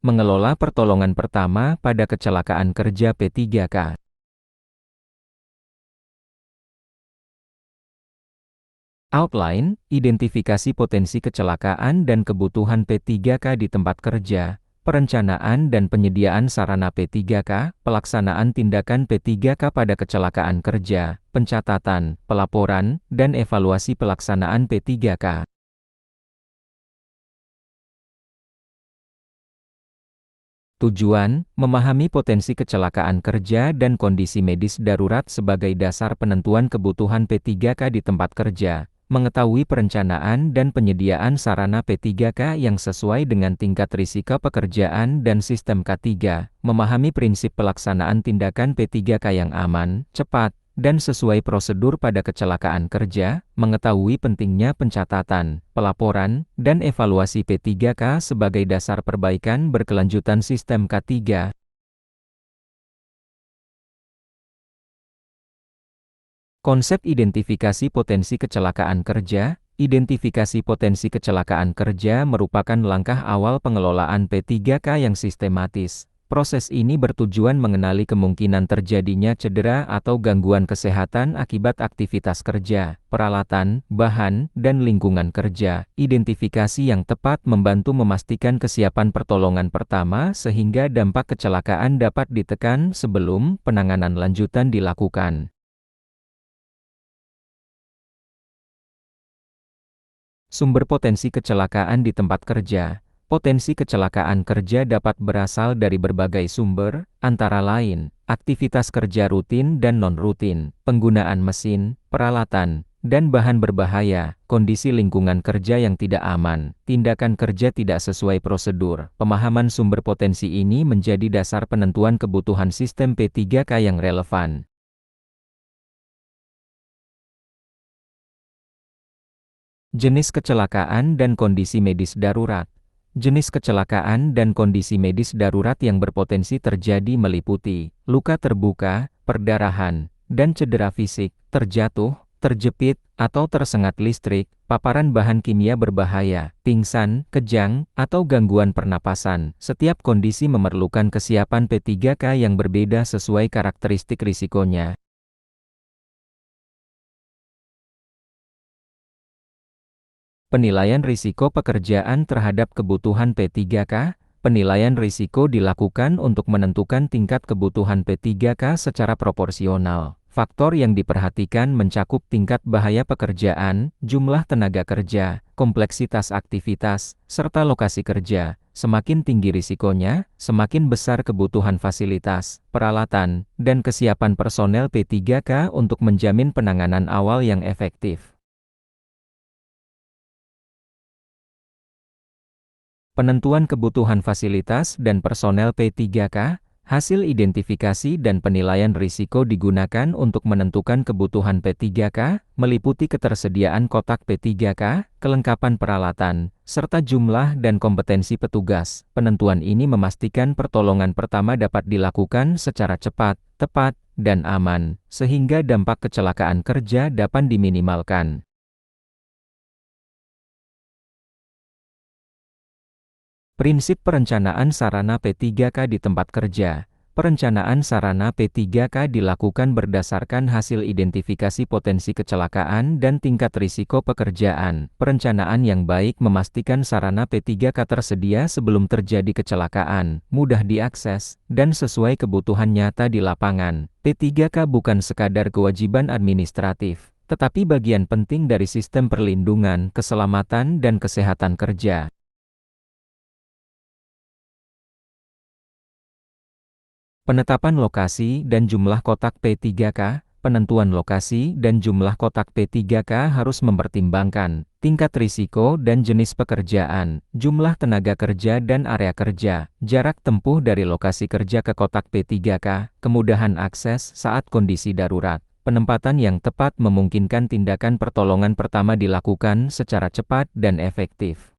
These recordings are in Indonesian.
Mengelola pertolongan pertama pada kecelakaan kerja P3K. Outline, identifikasi potensi kecelakaan dan kebutuhan P3K di tempat kerja, perencanaan dan penyediaan sarana P3K, pelaksanaan tindakan P3K pada kecelakaan kerja, pencatatan, pelaporan, dan evaluasi pelaksanaan P3K. Tujuan, memahami potensi kecelakaan kerja dan kondisi medis darurat sebagai dasar penentuan kebutuhan P3K di tempat kerja, mengetahui perencanaan dan penyediaan sarana P3K yang sesuai dengan tingkat risiko pekerjaan dan sistem K3, memahami prinsip pelaksanaan tindakan P3K yang aman, cepat, dan sesuai prosedur pada kecelakaan kerja, mengetahui pentingnya pencatatan, pelaporan, dan evaluasi P3K sebagai dasar perbaikan berkelanjutan sistem K3. Konsep identifikasi potensi kecelakaan kerja. Identifikasi potensi kecelakaan kerja merupakan langkah awal pengelolaan P3K yang sistematis. Proses ini bertujuan mengenali kemungkinan terjadinya cedera atau gangguan kesehatan akibat aktivitas kerja, peralatan, bahan, dan lingkungan kerja. Identifikasi yang tepat membantu memastikan kesiapan pertolongan pertama sehingga dampak kecelakaan dapat ditekan sebelum penanganan lanjutan dilakukan. Sumber potensi kecelakaan di tempat kerja. Potensi kecelakaan kerja dapat berasal dari berbagai sumber, antara lain, aktivitas kerja rutin dan non-rutin, penggunaan mesin, peralatan, dan bahan berbahaya, kondisi lingkungan kerja yang tidak aman, tindakan kerja tidak sesuai prosedur. Pemahaman sumber potensi ini menjadi dasar penentuan kebutuhan sistem P3K yang relevan. Jenis kecelakaan dan kondisi medis darurat. Jenis kecelakaan dan kondisi medis darurat yang berpotensi terjadi meliputi luka terbuka, perdarahan, dan cedera fisik, terjatuh, terjepit, atau tersengat listrik, paparan bahan kimia berbahaya, pingsan, kejang, atau gangguan pernapasan. Setiap kondisi memerlukan kesiapan P3K yang berbeda sesuai karakteristik risikonya. Penilaian risiko pekerjaan terhadap kebutuhan P3K. Penilaian risiko dilakukan untuk menentukan tingkat kebutuhan P3K secara proporsional. Faktor yang diperhatikan mencakup tingkat bahaya pekerjaan, jumlah tenaga kerja, kompleksitas aktivitas, serta lokasi kerja. Semakin tinggi risikonya, semakin besar kebutuhan fasilitas, peralatan, dan kesiapan personel P3K untuk menjamin penanganan awal yang efektif. Penentuan kebutuhan fasilitas dan personel P3K, hasil identifikasi dan penilaian risiko digunakan untuk menentukan kebutuhan P3K, meliputi ketersediaan kotak P3K, kelengkapan peralatan, serta jumlah dan kompetensi petugas. Penentuan ini memastikan pertolongan pertama dapat dilakukan secara cepat, tepat, dan aman, sehingga dampak kecelakaan kerja dapat diminimalkan. Prinsip perencanaan sarana P3K di tempat kerja. Perencanaan sarana P3K dilakukan berdasarkan hasil identifikasi potensi kecelakaan dan tingkat risiko pekerjaan. Perencanaan yang baik memastikan sarana P3K tersedia sebelum terjadi kecelakaan, mudah diakses, dan sesuai kebutuhan nyata di lapangan. P3K bukan sekadar kewajiban administratif, tetapi bagian penting dari sistem perlindungan, keselamatan, dan kesehatan kerja. Penetapan lokasi dan jumlah kotak P3K. Penentuan lokasi dan jumlah kotak P3K harus mempertimbangkan tingkat risiko dan jenis pekerjaan, jumlah tenaga kerja dan area kerja, jarak tempuh dari lokasi kerja ke kotak P3K, kemudahan akses saat kondisi darurat. Penempatan yang tepat memungkinkan tindakan pertolongan pertama dilakukan secara cepat dan efektif.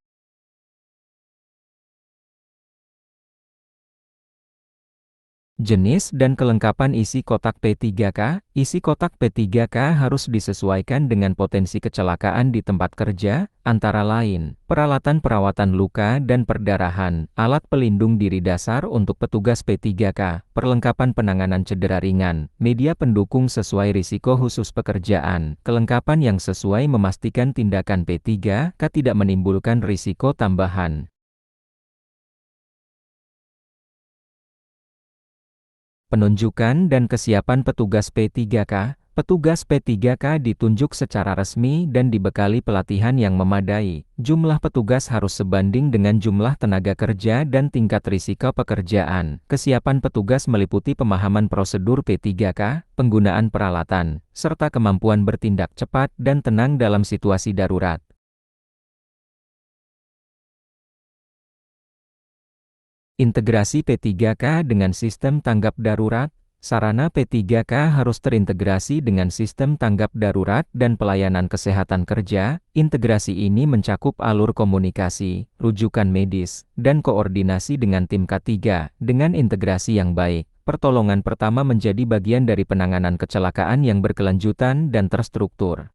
Jenis dan kelengkapan isi kotak P3K. Isi kotak P3K harus disesuaikan dengan potensi kecelakaan di tempat kerja, antara lain, peralatan perawatan luka dan perdarahan, alat pelindung diri dasar untuk petugas P3K, perlengkapan penanganan cedera ringan, media pendukung sesuai risiko khusus pekerjaan, kelengkapan yang sesuai memastikan tindakan P3K tidak menimbulkan risiko tambahan. Penunjukan dan kesiapan petugas P3K. Petugas P3K ditunjuk secara resmi dan dibekali pelatihan yang memadai. Jumlah petugas harus sebanding dengan jumlah tenaga kerja dan tingkat risiko pekerjaan. Kesiapan petugas meliputi pemahaman prosedur P3K, penggunaan peralatan, serta kemampuan bertindak cepat dan tenang dalam situasi darurat. Integrasi P3K dengan sistem tanggap darurat. Sarana P3K harus terintegrasi dengan sistem tanggap darurat dan pelayanan kesehatan kerja. Integrasi ini mencakup alur komunikasi, rujukan medis, dan koordinasi dengan tim K3. Dengan integrasi yang baik, pertolongan pertama menjadi bagian dari penanganan kecelakaan yang berkelanjutan dan terstruktur.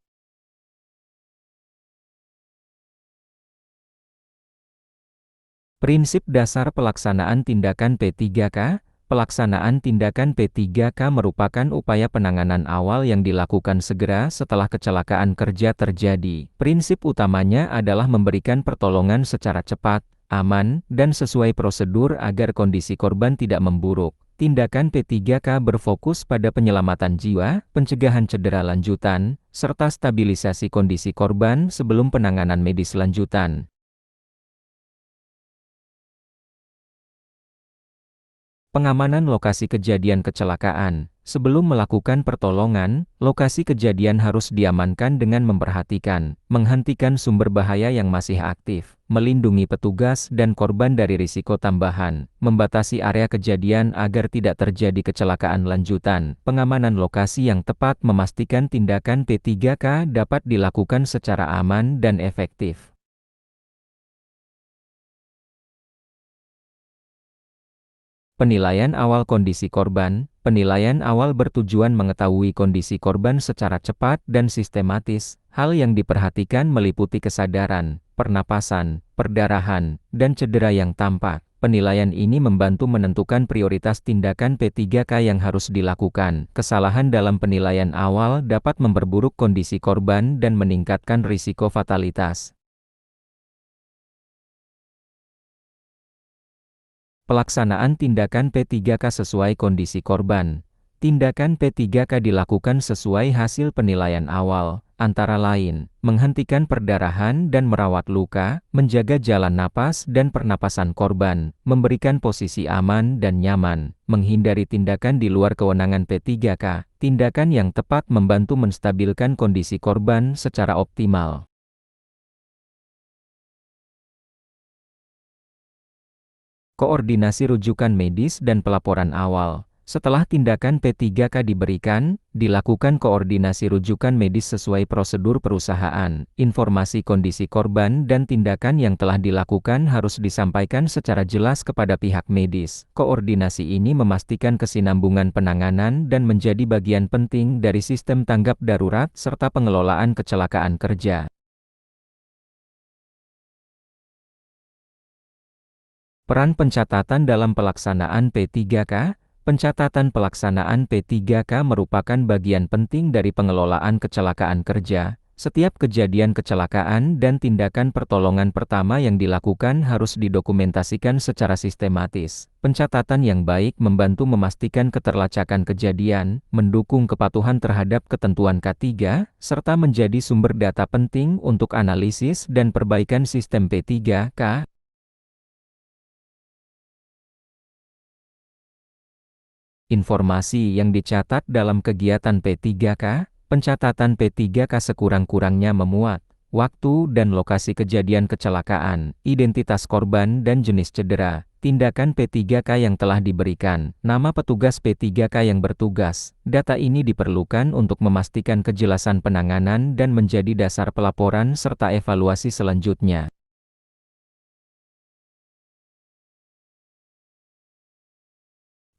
Prinsip dasar pelaksanaan tindakan P3K. Pelaksanaan tindakan P3K merupakan upaya penanganan awal yang dilakukan segera setelah kecelakaan kerja terjadi. Prinsip utamanya adalah memberikan pertolongan secara cepat, aman, dan sesuai prosedur agar kondisi korban tidak memburuk. Tindakan P3K berfokus pada penyelamatan jiwa, pencegahan cedera lanjutan, serta stabilisasi kondisi korban sebelum penanganan medis lanjutan. Pengamanan lokasi kejadian kecelakaan. Sebelum melakukan pertolongan, lokasi kejadian harus diamankan dengan memperhatikan, menghentikan sumber bahaya yang masih aktif, melindungi petugas dan korban dari risiko tambahan, membatasi area kejadian agar tidak terjadi kecelakaan lanjutan. Pengamanan lokasi yang tepat memastikan tindakan P3K dapat dilakukan secara aman dan efektif. Penilaian awal kondisi korban. Penilaian awal bertujuan mengetahui kondisi korban secara cepat dan sistematis. Hal yang diperhatikan meliputi kesadaran, pernapasan, perdarahan, dan cedera yang tampak. Penilaian ini membantu menentukan prioritas tindakan P3K yang harus dilakukan. Kesalahan dalam penilaian awal dapat memperburuk kondisi korban dan meningkatkan risiko fatalitas. Pelaksanaan tindakan P3K sesuai kondisi korban. Tindakan P3K dilakukan sesuai hasil penilaian awal, antara lain, menghentikan perdarahan dan merawat luka, menjaga jalan napas dan pernapasan korban, memberikan posisi aman dan nyaman, menghindari tindakan di luar kewenangan P3K. Tindakan yang tepat membantu menstabilkan kondisi korban secara optimal. Koordinasi rujukan medis dan pelaporan awal. Setelah tindakan P3K diberikan, dilakukan koordinasi rujukan medis sesuai prosedur perusahaan. Informasi kondisi korban dan tindakan yang telah dilakukan harus disampaikan secara jelas kepada pihak medis. Koordinasi ini memastikan kesinambungan penanganan dan menjadi bagian penting dari sistem tanggap darurat serta pengelolaan kecelakaan kerja. Peran pencatatan dalam pelaksanaan P3K. Pencatatan pelaksanaan P3K merupakan bagian penting dari pengelolaan kecelakaan kerja. Setiap kejadian kecelakaan dan tindakan pertolongan pertama yang dilakukan harus didokumentasikan secara sistematis. Pencatatan yang baik membantu memastikan keterlacakan kejadian, mendukung kepatuhan terhadap ketentuan K3, serta menjadi sumber data penting untuk analisis dan perbaikan sistem P3K. Informasi yang dicatat dalam kegiatan P3K. Pencatatan P3K sekurang-kurangnya memuat waktu dan lokasi kejadian kecelakaan, identitas korban dan jenis cedera, tindakan P3K yang telah diberikan, nama petugas P3K yang bertugas. Data ini diperlukan untuk memastikan kejelasan penanganan dan menjadi dasar pelaporan serta evaluasi selanjutnya.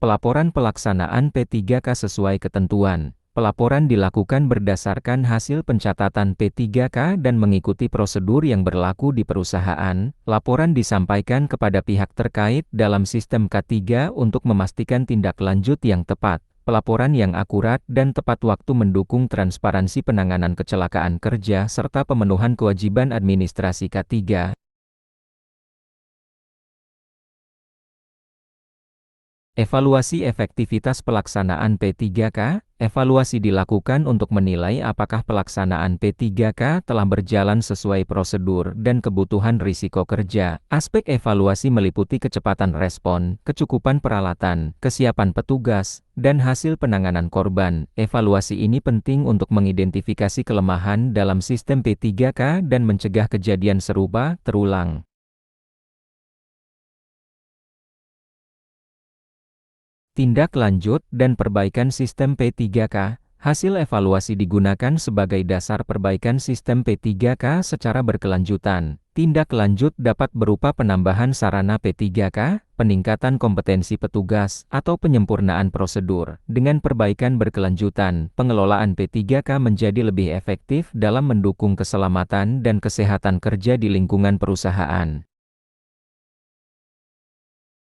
Pelaporan pelaksanaan P3K sesuai ketentuan. Pelaporan dilakukan berdasarkan hasil pencatatan P3K dan mengikuti prosedur yang berlaku di perusahaan. Laporan disampaikan kepada pihak terkait dalam sistem K3 untuk memastikan tindak lanjut yang tepat. Pelaporan yang akurat dan tepat waktu mendukung transparansi penanganan kecelakaan kerja serta pemenuhan kewajiban administrasi K3. Evaluasi efektivitas pelaksanaan P3K. Evaluasi dilakukan untuk menilai apakah pelaksanaan P3K telah berjalan sesuai prosedur dan kebutuhan risiko kerja. Aspek evaluasi meliputi kecepatan respon, kecukupan peralatan, kesiapan petugas, dan hasil penanganan korban. Evaluasi ini penting untuk mengidentifikasi kelemahan dalam sistem P3K dan mencegah kejadian serupa terulang. Tindak lanjut dan perbaikan sistem P3K. Hasil evaluasi digunakan sebagai dasar perbaikan sistem P3K secara berkelanjutan. Tindak lanjut dapat berupa penambahan sarana P3K, peningkatan kompetensi petugas, atau penyempurnaan prosedur. Dengan perbaikan berkelanjutan, pengelolaan P3K menjadi lebih efektif dalam mendukung keselamatan dan kesehatan kerja di lingkungan perusahaan.